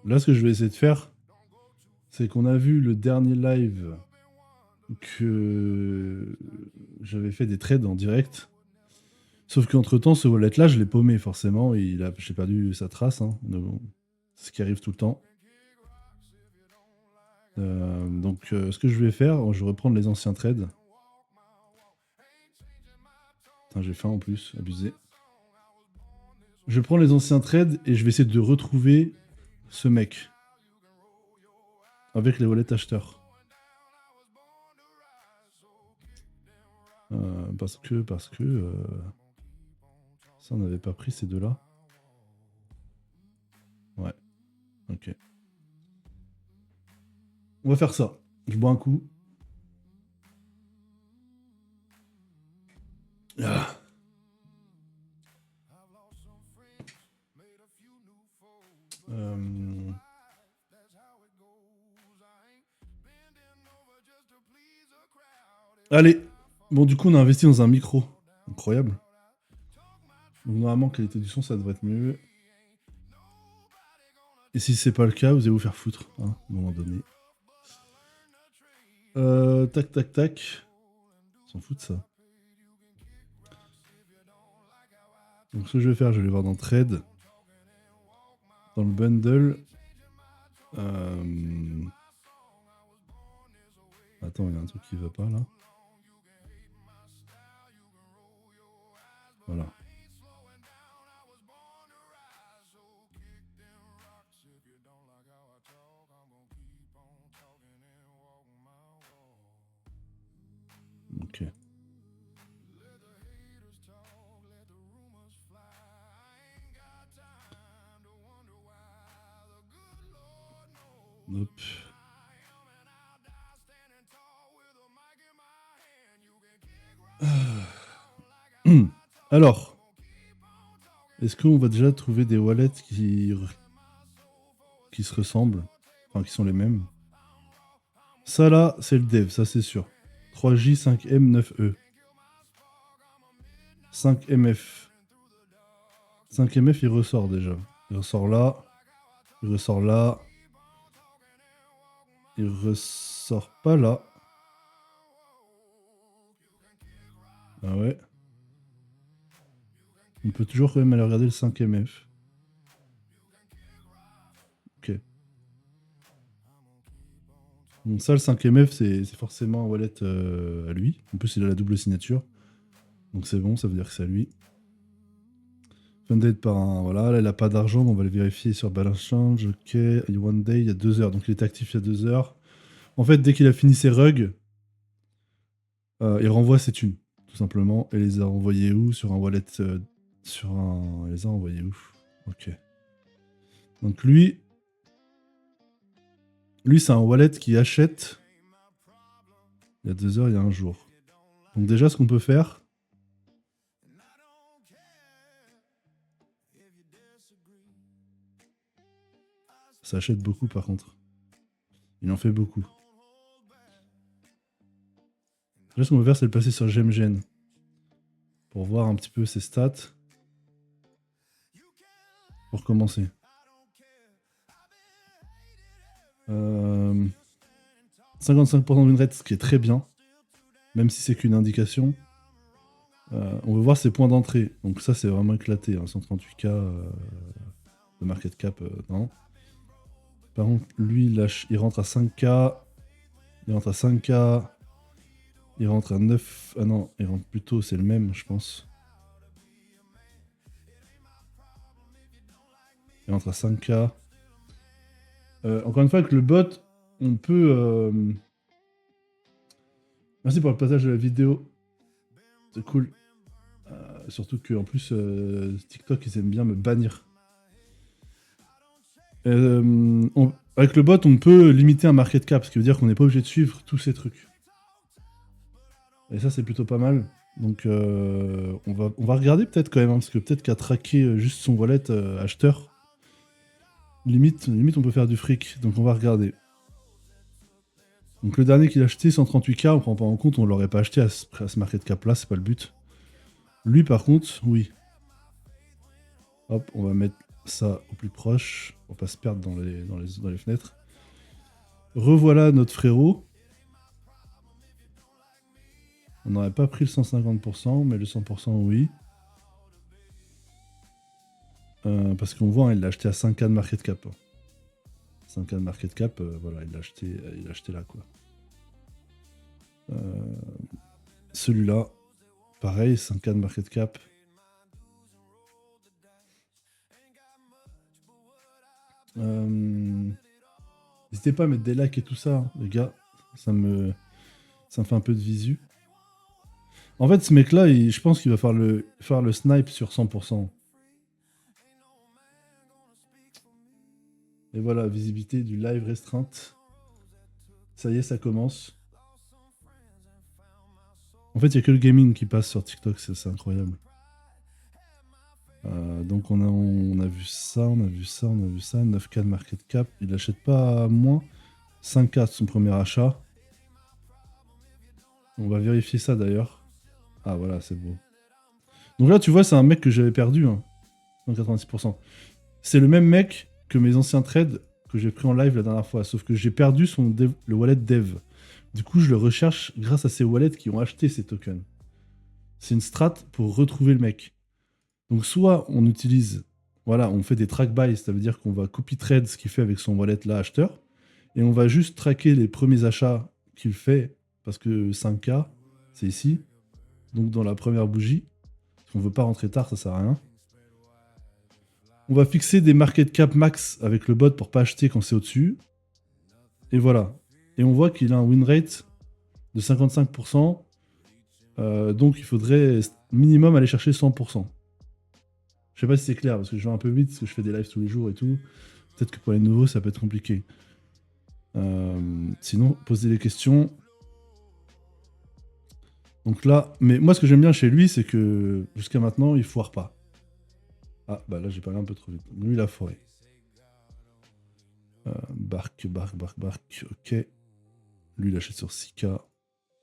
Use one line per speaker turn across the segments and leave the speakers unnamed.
Là, ce que je vais essayer de faire, c'est qu'on a vu le dernier live que j'avais fait des trades en direct. Sauf qu'entre-temps, ce wallet-là, je l'ai paumé forcément. Et j'ai perdu sa trace. Hein. Donc, c'est ce qui arrive tout le temps. Ce que je vais faire, je vais reprendre les anciens trades. Putain, j'ai faim en plus, abusé. Je prends les anciens trades et je vais essayer de retrouver ce mec avec les wallets acheteurs. Parce que ça, on n'avait pas pris ces deux-là. Ouais, ok. On va faire ça. Je bois un coup. Ah. Euh, Allez. Bon, du coup, on a investi dans un micro. Incroyable. Donc, normalement, qualité du son, ça devrait être mieux. Et si c'est pas le cas, vous allez vous faire foutre, hein, à un moment donné. Tac, tac, tac. On s'en fout de ça. Donc, ce que je vais faire, je vais aller voir dans Trade. Dans le bundle. Attends, il y a un truc qui va pas là. Voilà. Ok. Hop. Alors, est-ce qu'on va déjà trouver des wallets qui se ressemblent, enfin qui sont les mêmes? Ça là, c'est le dev, ça c'est sûr. 3J 5M 9E. 5MF. 5MF, il ressort déjà. Il ressort là. Il ressort là. Il ressort pas là. Ah ouais. On peut toujours quand même aller regarder le 5MF. Ok. Donc ça, le 5MF, c'est forcément un wallet à lui. En plus, il a la double signature. Donc c'est bon, ça veut dire que c'est à lui. Funded par un... Voilà, là, il n'a pas d'argent, mais on va le vérifier sur Balance Change. Ok, One Day, il y a 2 heures. Donc il est actif il y a 2 heures. En fait, dès qu'il a fini ses rugs, il renvoie ses thunes, tout simplement. Et les a envoyés où? Sur un wallet... Il les a envoyés où? Ok. Donc lui c'est un wallet qui achète il y a 2 heures, il y a un jour. Donc déjà, ce qu'on peut faire... Ça achète beaucoup, par contre. Il en fait beaucoup. Là, ce qu'on peut faire, c'est le passer sur GemGen. Pour voir un petit peu ses stats. Pour commencer. 55% de win rate, ce qui est très bien. Même si c'est qu'une indication. On veut voir ses points d'entrée. Donc ça, c'est vraiment éclaté. Hein. 138K de market cap, non. Par contre, lui, il rentre à 5K. Il rentre à 5K. Il rentre à 9... Ah non, il rentre plutôt, c'est le même, je pense. Il rentre à 5K. Encore une fois, avec le bot, on peut... Merci pour le passage de la vidéo. C'est cool. Surtout qu'en plus, TikTok, ils aiment bien me bannir. Avec le bot, on peut limiter un market cap, ce qui veut dire qu'on n'est pas obligé de suivre tous ces trucs. Et ça, c'est plutôt pas mal. Donc, on va regarder peut-être quand même, hein, parce que peut-être qu'à traquer juste son wallet acheteur, limite, on peut faire du fric. Donc, on va regarder. Donc, le dernier qu'il a acheté, 138K, on prend pas en compte, on l'aurait pas acheté à ce market cap là, c'est pas le but. Lui, par contre, oui. Hop, on va mettre ça au plus proche, pour pas se perdre dans les fenêtres. Revoilà notre frérot. On n'aurait pas pris le 150%, mais le 100% oui. Parce qu'on voit, hein, il l'a acheté à 5K de market cap. 5K de market cap, voilà, il l'a acheté là, quoi. Celui-là, pareil, 5K de market cap. N'hésitez pas à mettre des likes et tout ça, hein, les gars. Ça me fait un peu de visu. En fait, ce mec-là, je pense qu'il va faire le snipe sur 100%. Et voilà, visibilité du live restreinte. Ça y est, ça commence. En fait, il n'y a que le gaming qui passe sur TikTok, c'est incroyable. Donc on a vu ça, on a vu ça, on a vu ça. 9K de market cap. Il n'achète pas moins. 5K de son premier achat. On va vérifier ça d'ailleurs. Ah voilà, c'est beau. Donc là, tu vois, c'est un mec que j'avais perdu, hein, 186%. C'est le même mec que mes anciens trades que j'ai pris en live la dernière fois, sauf que j'ai perdu le wallet dev. Du coup, je le recherche grâce à ces wallets qui ont acheté ces tokens. C'est une strat pour retrouver le mec. Donc soit on utilise, voilà, on fait des track buys, ça veut dire qu'on va copy trade ce qu'il fait avec son wallet là acheteur, et on va juste traquer les premiers achats qu'il fait, parce que 5K, c'est ici, donc dans la première bougie. On veut pas rentrer tard, ça sert à rien. On va fixer des market cap max avec le bot pour pas acheter quand c'est au-dessus. Et voilà. Et on voit qu'il a un win rate de 55%. Donc il faudrait minimum aller chercher 100%. Je sais pas si c'est clair, parce que je vais un peu vite, parce que je fais des lives tous les jours et tout. Peut-être que pour les nouveaux, ça peut être compliqué. Sinon, posez des questions. Donc là, mais moi ce que j'aime bien chez lui, c'est que jusqu'à maintenant, il foire pas. Ah, bah là j'ai parlé un peu trop vite. Lui, il a foiré. Bark, ok. Lui, il achète sur 6K.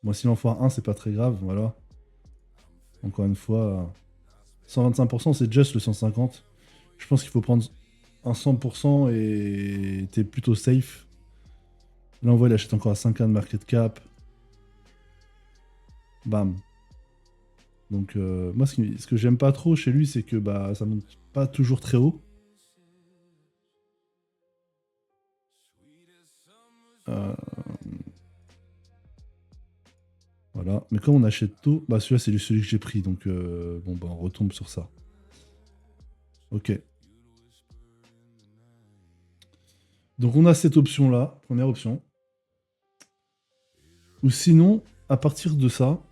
Moi, s'il en foire un, c'est pas très grave, voilà. Encore une fois, 125%, c'est just le 150. Je pense qu'il faut prendre un 100% et t'es plutôt safe. Là, on voit, il achète encore à 5K de market cap. Bam. Donc, moi, ce que j'aime pas trop chez lui, c'est que bah, ça monte pas toujours très haut. Voilà. Mais quand on achète tôt, bah celui-là, c'est celui que j'ai pris. Donc, bon, bah, on retombe sur ça. Ok. Donc, on a cette option-là, première option. Ou sinon, à partir de ça,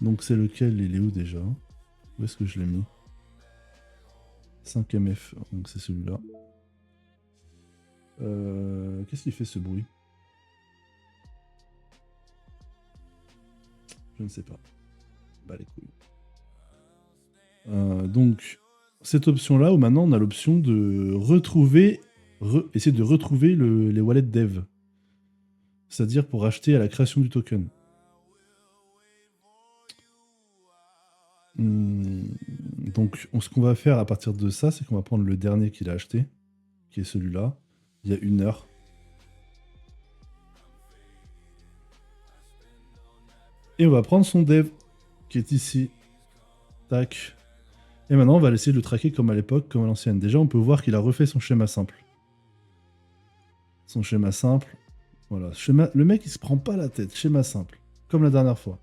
donc c'est lequel, il est où déjà? Où est-ce que je l'ai mis? 5MF, donc c'est celui-là. Qu'est-ce qui fait ce bruit? Je ne sais pas. Bah les couilles. Donc, cette option-là, où maintenant on a l'option de retrouver, essayer de retrouver les wallets dev. C'est-à-dire pour acheter à la création du token. Donc, ce qu'on va faire à partir de ça, c'est qu'on va prendre le dernier qu'il a acheté, qui est celui-là, il y a 1 heure. Et on va prendre son dev, qui est ici. Tac. Et maintenant, on va essayer de le traquer comme à l'époque, comme à l'ancienne. Déjà, on peut voir qu'il a refait son schéma simple. Son schéma simple. Voilà. Le mec, il se prend pas la tête. Schéma simple. Comme la dernière fois.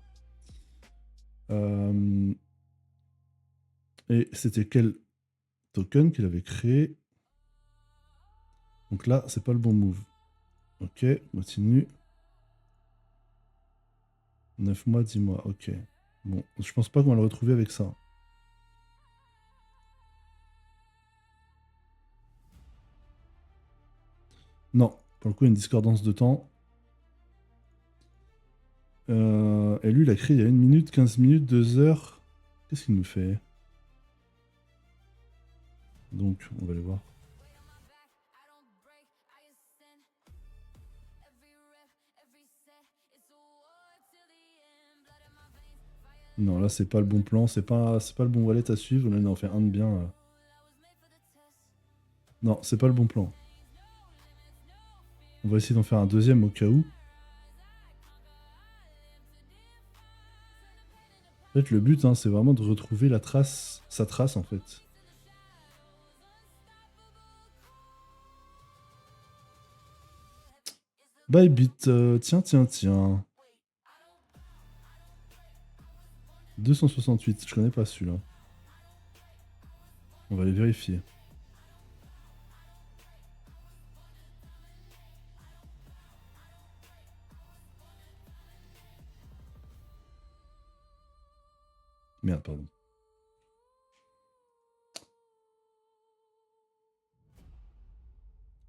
Et c'était quel token qu'il avait créé? Donc là, c'est pas le bon move. Ok, on continue. 9 mois, 10 mois, ok. Bon, je pense pas qu'on va le retrouver avec ça. Non, pour le coup, il y a une discordance de temps. Et lui, il a créé il y a 1 minute, 15 minutes, 2 heures. Qu'est-ce qu'il nous fait? Donc, on va aller voir. Non, là, c'est pas le bon plan, c'est pas le bon wallet à suivre. Là, on en fait un de bien. Non, c'est pas le bon plan. On va essayer d'en faire un deuxième au cas où. En fait, le but, hein, c'est vraiment de retrouver la trace, sa trace, en fait. Bybit, tiens, tiens, tiens. 268, je connais pas celui-là. On va les vérifier. Merde, pardon.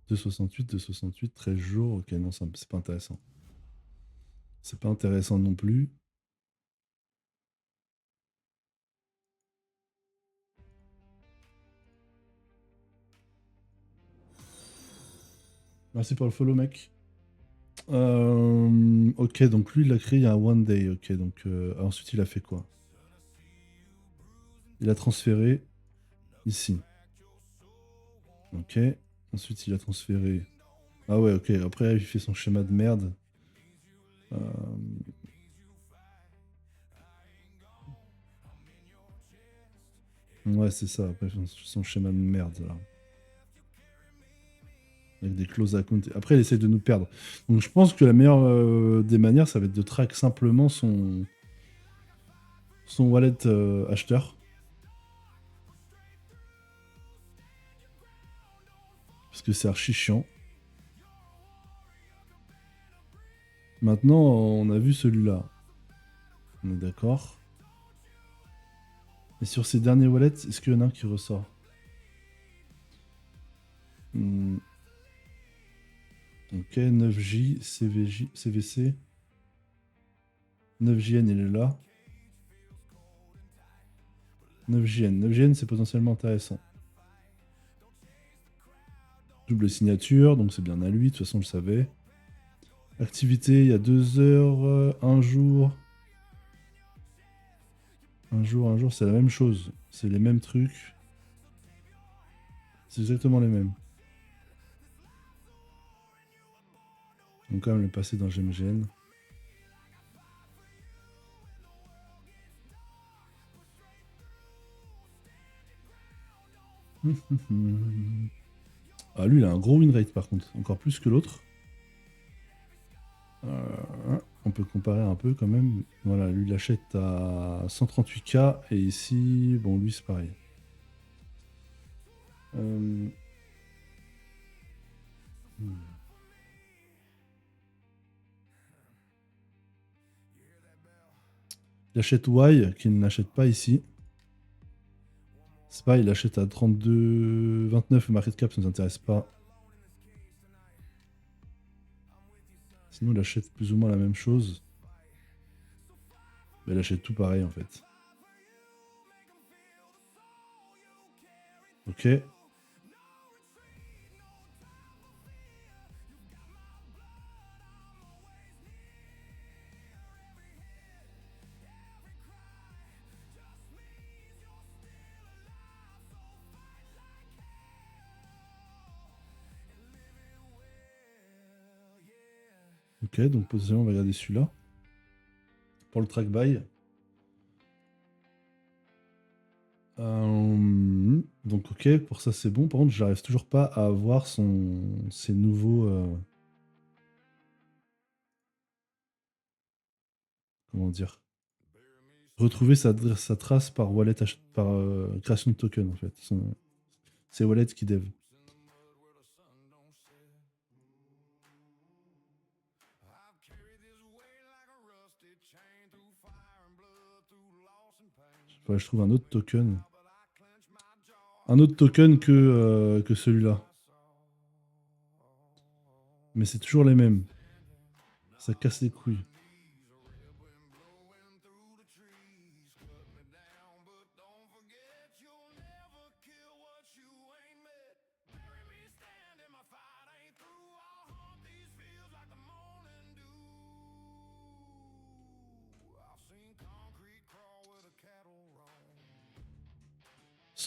« 268, 13 jours. Ok, non, c'est pas intéressant. C'est pas intéressant non plus. Merci pour le follow, mec. Ok, donc lui, il a créé un One Day. Ok, donc ensuite, il a fait quoi? Il a transféré ici. Ok. Ensuite, il a transféré. Ah ouais, ok. Après, il fait son schéma de merde. Euh, Ouais, c'est ça. Après, son schéma de merde, là. Avec des close accounts. Après, il essaie de nous perdre. Donc, je pense que la meilleure des manières, ça va être de track simplement son wallet acheteur. Parce que c'est archi chiant. Maintenant, on a vu celui-là. On est d'accord. Et sur ces derniers wallets, est-ce qu'il y en a un qui ressort? Hmm, Ok, 9J, CVJ, CVC. 9JN, il est là. 9JN. 9JN, c'est potentiellement intéressant. Double signature, donc c'est bien à lui, de toute façon, je le savais. Activité, il y a 2 heures, un jour. Un jour, c'est la même chose. C'est les mêmes trucs. C'est exactement les mêmes. Donc quand même le passer dans GMGN. Ah, lui, il a un gros win rate par contre, encore plus que l'autre. On peut comparer un peu quand même. Voilà, lui, il achète à 138K et ici, bon, lui, c'est pareil. Euh, hmm. Il achète Y, qu'il n'achète pas ici. C'est pas, il achète à 32,29 le market cap, ça ne nous intéresse pas. Sinon, il achète plus ou moins la même chose. Mais il achète tout pareil en fait. Ok. Ok, donc potentiellement, on va regarder celui-là. Pour le track buy. Donc ok, pour ça c'est bon. Par contre, j'arrive toujours pas à avoir ses nouveaux... comment dire? Retrouver sa trace par wallet, par création de token en fait. C'est wallet qui dev. Faudrait que je trouve un autre token. Un autre token que celui-là. Mais c'est toujours les mêmes. Ça casse les couilles.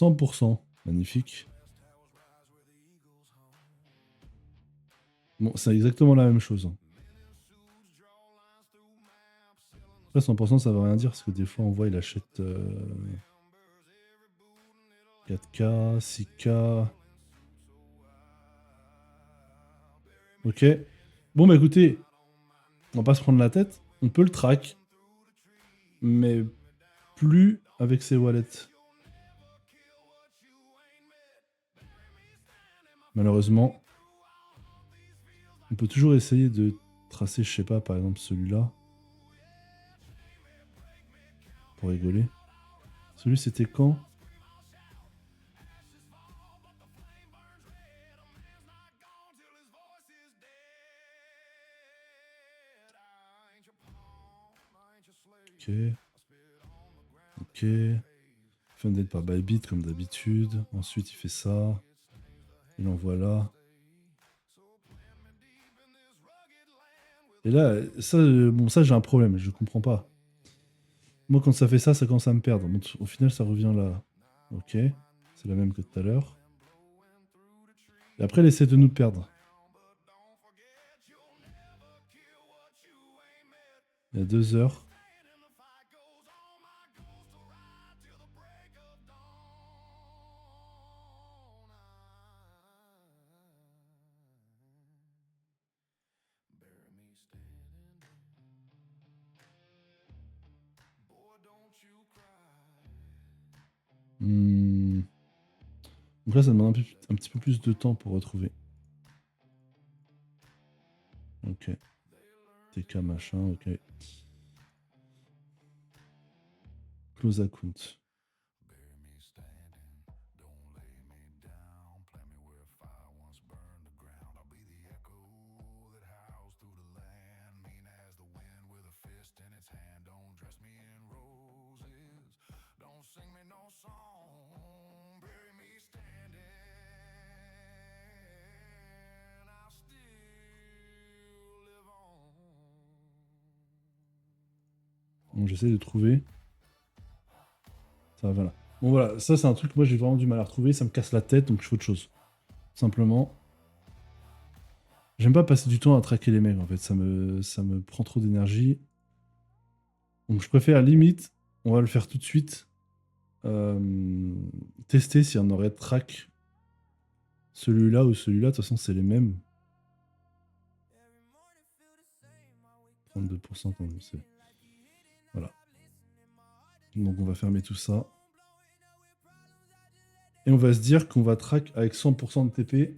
100%. Magnifique. Bon, c'est exactement la même chose. Après, 100%, ça veut rien dire, parce que des fois, on voit, il achète 4K, 6K. Ok. Bon, bah écoutez, on va pas se prendre la tête. On peut le track, mais plus avec ses wallets. Malheureusement, on peut toujours essayer de tracer, je sais pas, par exemple celui-là. Pour rigoler. Celui, c'était quand? Ok. Ok. Funded par Bybit, comme d'habitude. Ensuite, il fait ça. Il envoie là. Et là, ça, bon, ça j'ai un problème, je comprends pas. Moi, quand ça fait ça, ça commence à me perdre. Donc, au final, ça revient là. Ok. C'est la même que tout à l'heure. Et après, elle essaie de nous perdre. Il y a 2 heures. Hmm. Donc là, ça demande un petit peu plus de temps pour retrouver. Ok. TK machin, ok. Close account. Bon, j'essaie de trouver. Ça, voilà. Bon, voilà, ça, c'est un truc que moi j'ai vraiment du mal à retrouver. Ça me casse la tête, donc je fais autre chose. Simplement. J'aime pas passer du temps à traquer les mecs, en fait. Ça me prend trop d'énergie. Donc, je préfère limite, on va le faire tout de suite. Tester si on aurait track celui-là ou celui-là. De toute façon, c'est les mêmes. 32%, c'est. Voilà. Donc, on va fermer tout ça. Et on va se dire qu'on va track avec 100% de TP.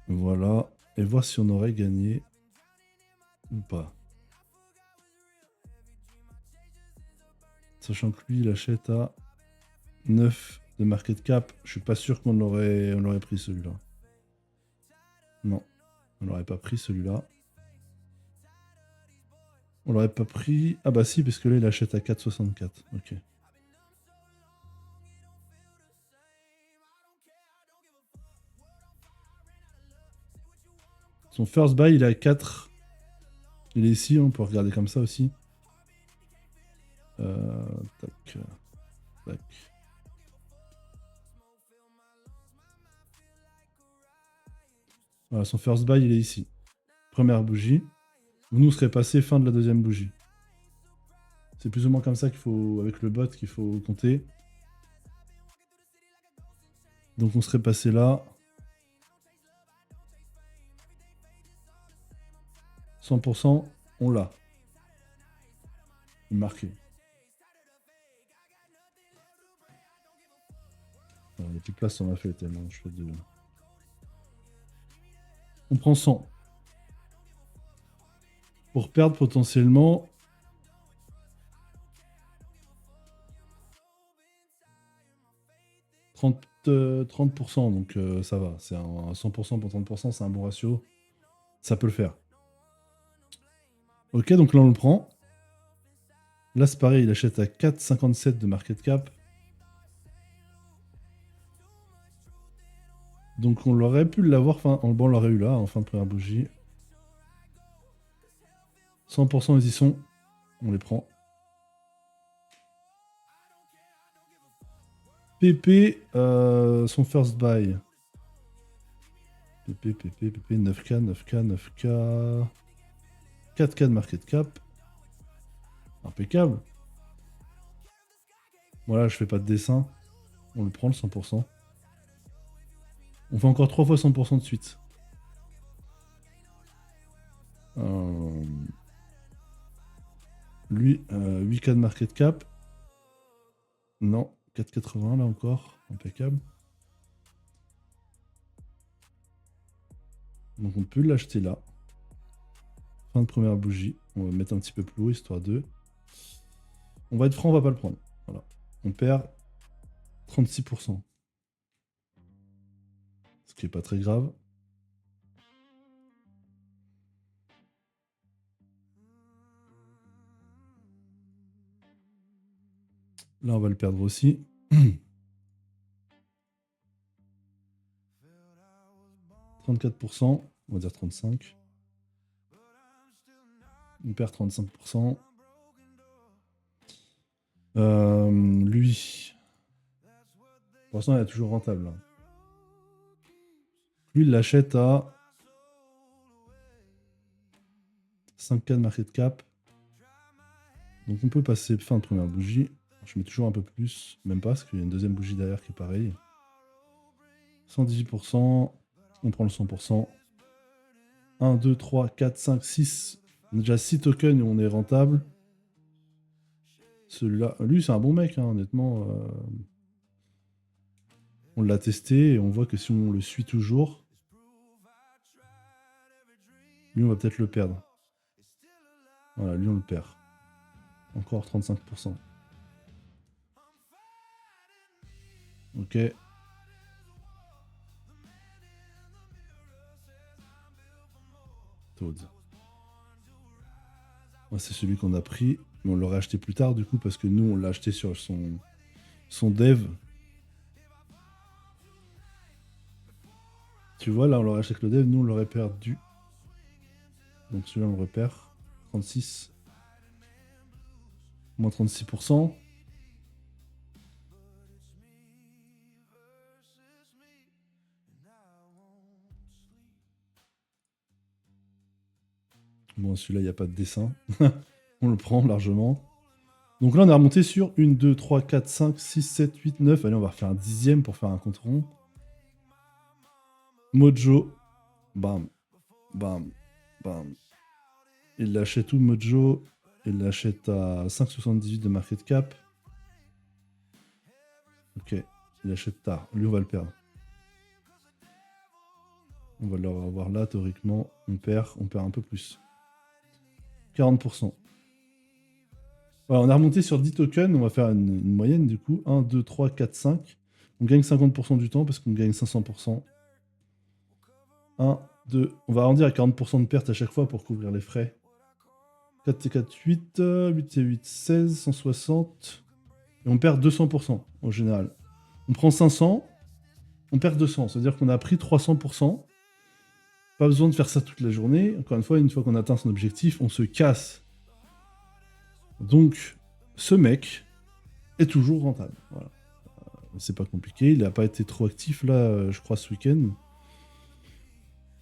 Voilà. Et voir si on aurait gagné ou pas. Sachant que lui, il achète à 9 de market cap. Je suis pas sûr qu'on l'aurait pris celui-là. Non, on l'aurait pas pris celui-là. On l'aurait pas pris. Ah bah si, parce que là, il achète à 4,64. Ok. Son first buy, il est à 4. Il est ici, on peut regarder comme ça aussi. Tac. Tac. Voilà, son first buy, il est ici. Première bougie. Nous, on serait passé fin de la deuxième bougie. C'est plus ou moins comme ça qu'il faut, avec le bot, qu'il faut compter. Donc on serait passé là. 100%, on l'a. Marqué. Il n'y a plus de place sur ma feuille tellement je fais de. On prend 100. Pour perdre potentiellement 30%, donc ça va. C'est un 100% pour 30%, c'est un bon ratio. Ça peut le faire. Ok, donc là on le prend. Là c'est pareil, il achète à 4,57 de market cap. Donc on l'aurait pu l'avoir, bon, on l'aurait eu là, en fin de première bougie. 100% ils y sont. On les prend. PP, son first buy. PP, 9K, 9K, 9K. 4K de market cap. Impeccable. Voilà, je fais pas de dessin. On le prend le 100%. On fait encore 3 fois 100% de suite. Lui, 8K de market cap. Non, 4,80 là encore. Impeccable. Donc on peut l'acheter là. Fin de première bougie. On va mettre un petit peu plus haut, histoire de... On va être franc, on va pas le prendre. Voilà. On perd 36%. Ce qui est pas très grave. Là, on va le perdre aussi. « 34%, on va dire 35. On perd 35%. Lui, pour l'instant, il est toujours rentable. Là. Lui, il l'achète à 5K de market cap. Donc on peut passer fin de première bougie. Je mets toujours un peu plus, même pas, parce qu'il y a une deuxième bougie derrière qui est pareil. 118%, on prend le 100%. 1, 2, 3, 4, 5, 6. On a déjà 6 tokens et on est rentable. Celui-là, lui, c'est un bon mec, hein, honnêtement. On l'a testé et on voit que si on le suit toujours, lui, on va peut-être le perdre. Voilà, lui, on le perd. Encore 35%. Ok. Toads. Moi, c'est celui qu'on a pris, mais on l'aurait acheté plus tard, du coup, parce que nous, on l'a acheté sur son dev. Tu vois, là, on l'aurait acheté avec le dev, nous, on l'aurait perdu. Donc celui-là, on le repère. 36. Moins 36%. Bon, celui-là, il n'y a pas de dessin. On le prend largement. Donc là, on est remonté sur 1, 2, 3, 4, 5, 6, 7, 8, 9. Allez, on va refaire un dixième pour faire un compte rond. Mojo. Bam. Bam. Bam. Il l'achète où, Mojo? Il l'achète à 5,78 de market cap. Ok. Il achète tard. Lui, on va le perdre. On va l'avoir là, théoriquement. On perd un peu plus. 40%. Voilà, on a remonté sur 10 tokens, on va faire une moyenne du coup. 1, 2, 3, 4, 5. On gagne 50% du temps parce qu'on gagne 500%. 1, 2, on va arrondir à 40% de perte à chaque fois pour couvrir les frais. 4 T 4, 8, 8 T 8, 16, 160. Et on perd 200% en général. On prend 500, on perd 200. C'est-à-dire qu'on a pris 300%. Pas besoin de faire ça toute la journée. Encore une fois qu'on atteint son objectif, on se casse. Donc, ce mec est toujours rentable. Voilà. C'est pas compliqué. Il n'a pas été trop actif là, je crois, ce week-end.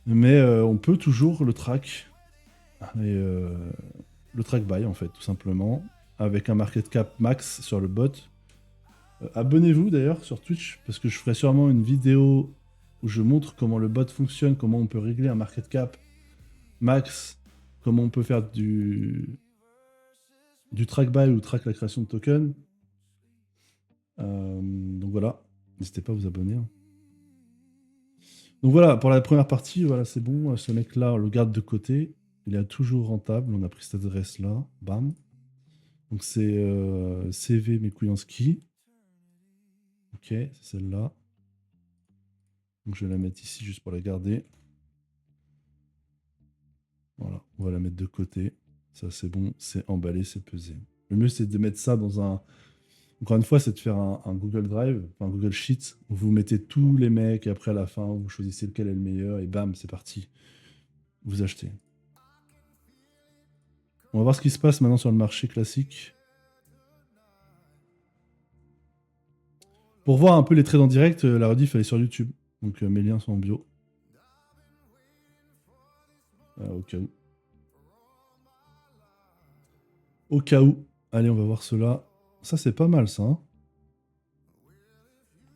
Mais on peut toujours le track. Et, le track buy, en fait, tout simplement. Avec un market cap max sur le bot. Abonnez-vous d'ailleurs sur Twitch, parce que je ferai sûrement une vidéo où je montre comment le bot fonctionne, comment on peut régler un market cap max, comment on peut faire du track buy ou track la création de tokens. Donc voilà, n'hésitez pas à vous abonner. Hein. Donc voilà, pour la première partie, voilà, c'est bon. Ce mec-là, on le garde de côté. Il est toujours rentable. On a pris cette adresse-là. Bam. Donc c'est CV Mekuyanski. Ok, c'est celle-là. Donc je vais la mettre ici juste pour la garder. Voilà, on va la mettre de côté. Ça, c'est bon, c'est emballé, c'est pesé. Le mieux, c'est de mettre ça dans un... Encore une fois, c'est de faire un Google Drive, un Google Sheet, où vous mettez tous les mecs, et après, à la fin, vous choisissez lequel est le meilleur, et bam, c'est parti. Vous achetez. On va voir ce qui se passe maintenant sur le marché classique. Pour voir un peu les trades en direct, la rediff elle est sur YouTube. Donc mes liens sont en bio. Au cas où. Au cas où. Allez, on va voir cela. Ça, c'est pas mal, ça. Hein.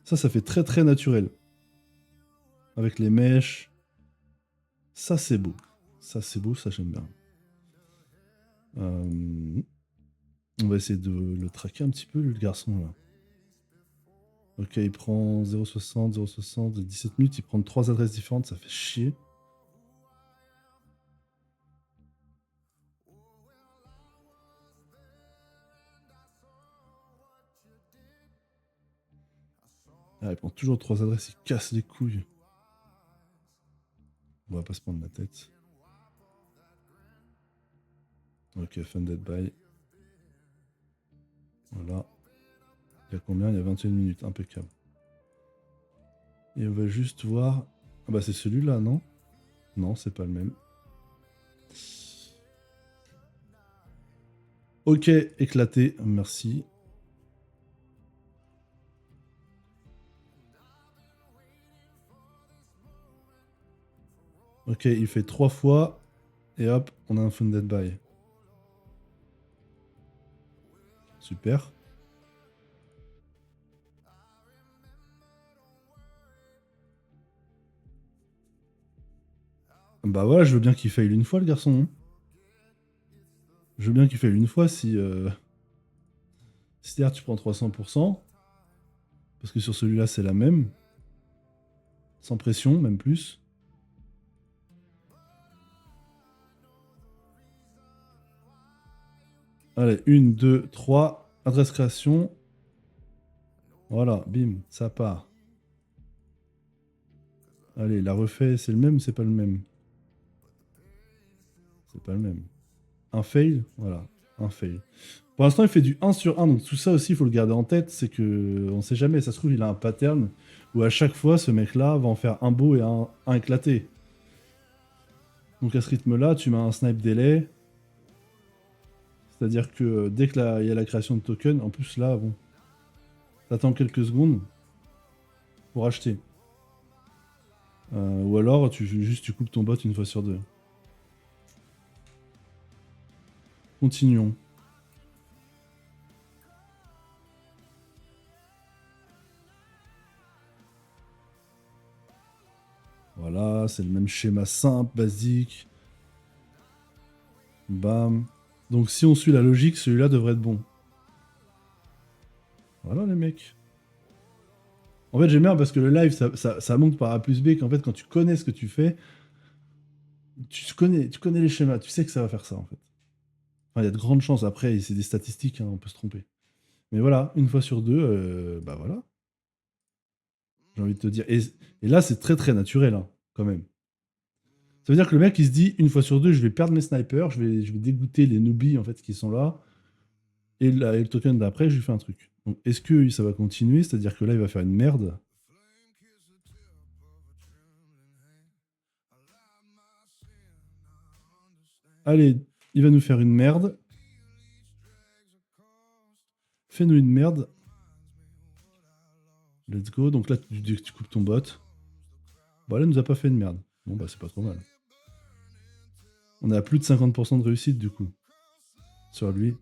Ça fait très très naturel. Avec les mèches. Ça, c'est beau. Ça, c'est beau, ça, j'aime bien. On va essayer de le traquer un petit peu, le garçon, là. Ok, il prend 0,60, 0,60, 17 minutes, il prend 3 adresses différentes, ça fait chier. Ah, il prend toujours 3 adresses, il casse les couilles. On va pas se prendre la tête. Ok, funded by. Voilà. Il y a combien? Il y a 21 minutes, impeccable. Et on va juste voir... Ah bah c'est celui-là, non? Non, c'est pas le même. Ok, éclaté, merci. Ok, il fait 3 fois, et hop, on a un funded by. Super. Bah voilà, je veux bien qu'il faille une fois, le garçon. Hein. Je veux bien qu'il faille une fois si... Si c'est-à-dire tu prends 300%, parce que sur celui-là, c'est la même. Sans pression, même plus. Allez, 1, 2, 3. Adresse création. Voilà, bim, ça part. Allez, la refait, c'est le même ou c'est pas le même? C'est pas le même. Un fail, voilà, un fail. Pour l'instant, il fait du 1 sur 1, donc tout ça aussi, il faut le garder en tête, c'est que on sait jamais, ça se trouve, il a un pattern où à chaque fois, ce mec-là va en faire un beau et un éclaté. Donc à ce rythme-là, tu mets un snipe délai, c'est-à-dire que dès que il y a la création de token, en plus là, bon, t'attends quelques secondes pour acheter. Ou alors, tu coupes ton bot une fois sur deux. Continuons. Voilà, c'est le même schéma simple, basique. Bam. Donc si on suit la logique, celui-là devrait être bon. Voilà les mecs. En fait, j'aime bien parce que le live, ça montre par A plus B qu'en fait, quand tu connais ce que tu fais, tu connais les schémas, tu sais que ça va faire ça en fait. Enfin, il y a de grandes chances. Après, c'est des statistiques, hein, on peut se tromper. Mais voilà, une fois sur deux, bah voilà, j'ai envie de te dire. Et là, c'est très très naturel, hein, quand même. Ça veut dire que le mec, il se dit, une fois sur deux, je vais perdre mes snipers, je vais dégoûter les newbies en fait qui sont là. Et le token d'après, je lui fais un truc. Donc, est-ce que ça va continuer? C'est-à-dire que là, il va faire une merde. Allez, il va nous faire une merde. Fais-nous une merde. Let's go. Donc là, tu coupes ton bot. Bon, là, il nous a pas fait une merde. Bon, bah, c'est pas trop mal. On est à plus de 50% de réussite, du coup. Sur lui.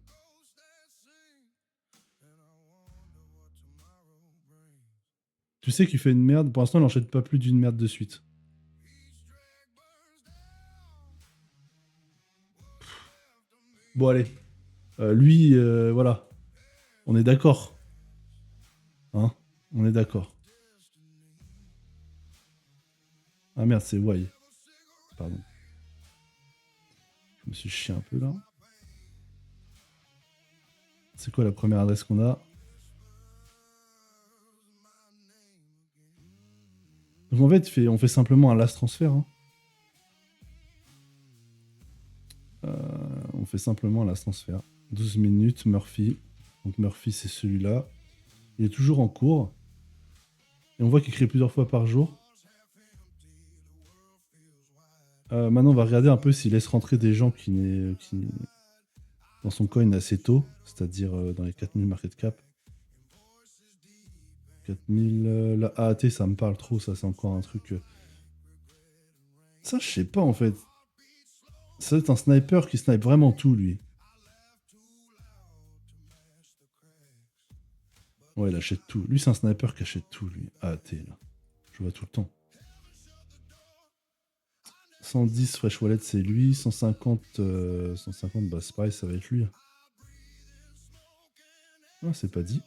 Tu sais qu'il fait une merde. Pour l'instant, il n'enchaîne pas plus d'une merde de suite. Bon, allez. Lui, voilà. On est d'accord. Hein? On est d'accord. Ah merde, c'est Y. Pardon. Je me suis chié un peu là. C'est quoi la première adresse qu'on a? Donc en fait, on fait simplement un last transfert. Hein. On fait simplement un last transfert. 12 minutes, Murphy. Donc Murphy, c'est celui-là. Il est toujours en cours. Et on voit qu'il crée plusieurs fois par jour. Maintenant, on va regarder un peu s'il laisse rentrer des gens qui dans son coin assez tôt, c'est-à-dire dans les 4000 market cap. 4000. La AAT, ça me parle trop, ça, c'est encore un truc. Ça, je sais pas en fait. Ça doit être un sniper qui snipe vraiment tout, lui. Ouais, il achète tout. Lui, c'est un sniper qui achète tout, lui. AAT, là. Je vois tout le temps. 110 Fresh Wallet, c'est lui. 150, 150 bah, Spy, ça va être lui. Ah, c'est pas dit.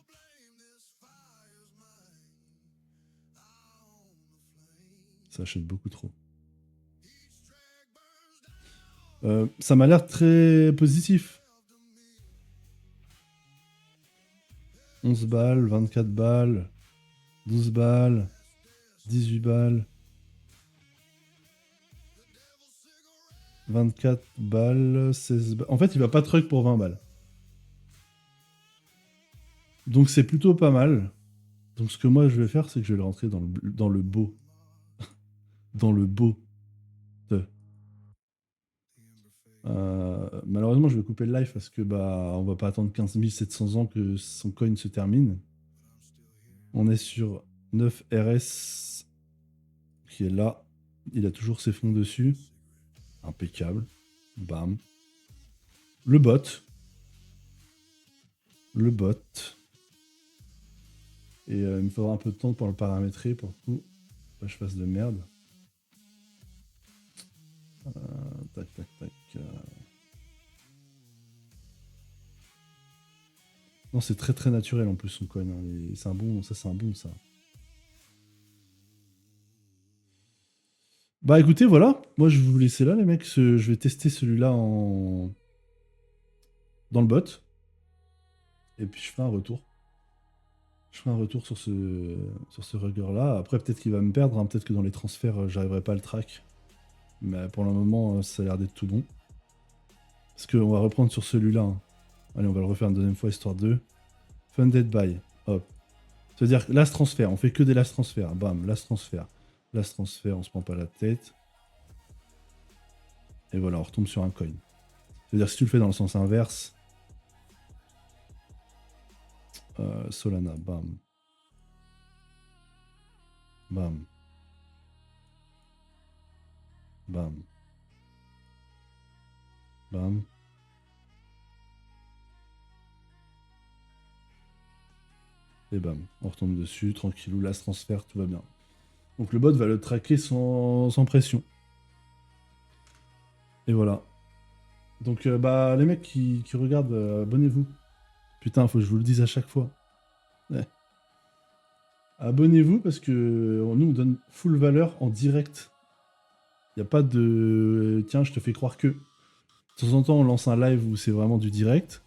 Ça achète beaucoup trop. Ça m'a l'air très positif. 11 balles, 24 balles, 12 balles, 18 balles, 24 balles, 16 balles. En fait, il va pas truc pour 20 balles. Donc c'est plutôt pas mal. Donc ce que moi je vais faire, c'est que je vais le rentrer dans le beau. Dans le beau. Malheureusement, je vais couper le live parce que bah on va pas attendre 15 700 ans que son coin se termine. On est sur 9 RS qui est là. Il a toujours ses fonds dessus. Impeccable. Bam. Le bot. Le bot. Et il me faudra un peu de temps pour le paramétrer pour que je fasse de merde. Tac, tac, tac. Non, c'est très très naturel en plus son coin. Hein. C'est un bon, ça c'est un bon ça. Bah écoutez, voilà. Moi je vais vous laisser là les mecs. Je vais tester celui-là dans le bot. Et puis je ferai un retour. Je ferai un retour sur ce rugger-là. Après, peut-être qu'il va me perdre. Hein. Peut-être que dans les transferts, j'arriverai pas à le track. Mais pour le moment, ça a l'air d'être tout bon. Parce qu'on va reprendre sur celui-là. Hein. Allez, on va le refaire une deuxième fois, histoire 2. Funded by. Hop. C'est-à-dire last transfert. On fait que des last transferts. Bam, last transfert. Last transfert, on se prend pas la tête. Et voilà, on retombe sur un coin. C'est-à-dire si tu le fais dans le sens inverse. Solana, bam. Bam. Bam. Bam. Et bam, on retombe dessus, tranquillou, last transfert, tout va bien. Donc le bot va le traquer sans pression. Et voilà. Donc bah les mecs qui regardent, abonnez-vous. Putain, faut que je vous le dise à chaque fois. Ouais. Abonnez-vous parce que nous on donne full valeur en direct. Il n'y a pas de tiens, je te fais croire que. De temps en temps, on lance un live où c'est vraiment du direct.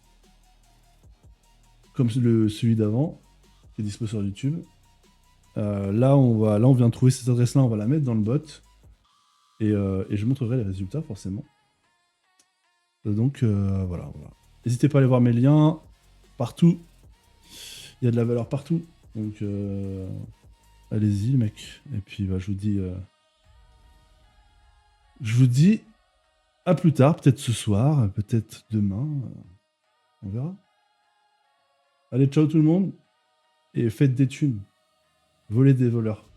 Comme celui d'avant, qui est dispo sur YouTube. Là, on vient de trouver cette adresse-là, on va la mettre dans le bot. Et je montrerai les résultats, forcément. Donc, voilà. N'hésitez pas à aller voir mes liens. Partout. Il y a de la valeur partout. Donc, allez-y, les mecs. Et puis, bah, je vous dis à plus tard. Peut-être ce soir, peut-être demain. On verra. Allez, ciao tout le monde. Et faites des thunes. Volez des voleurs.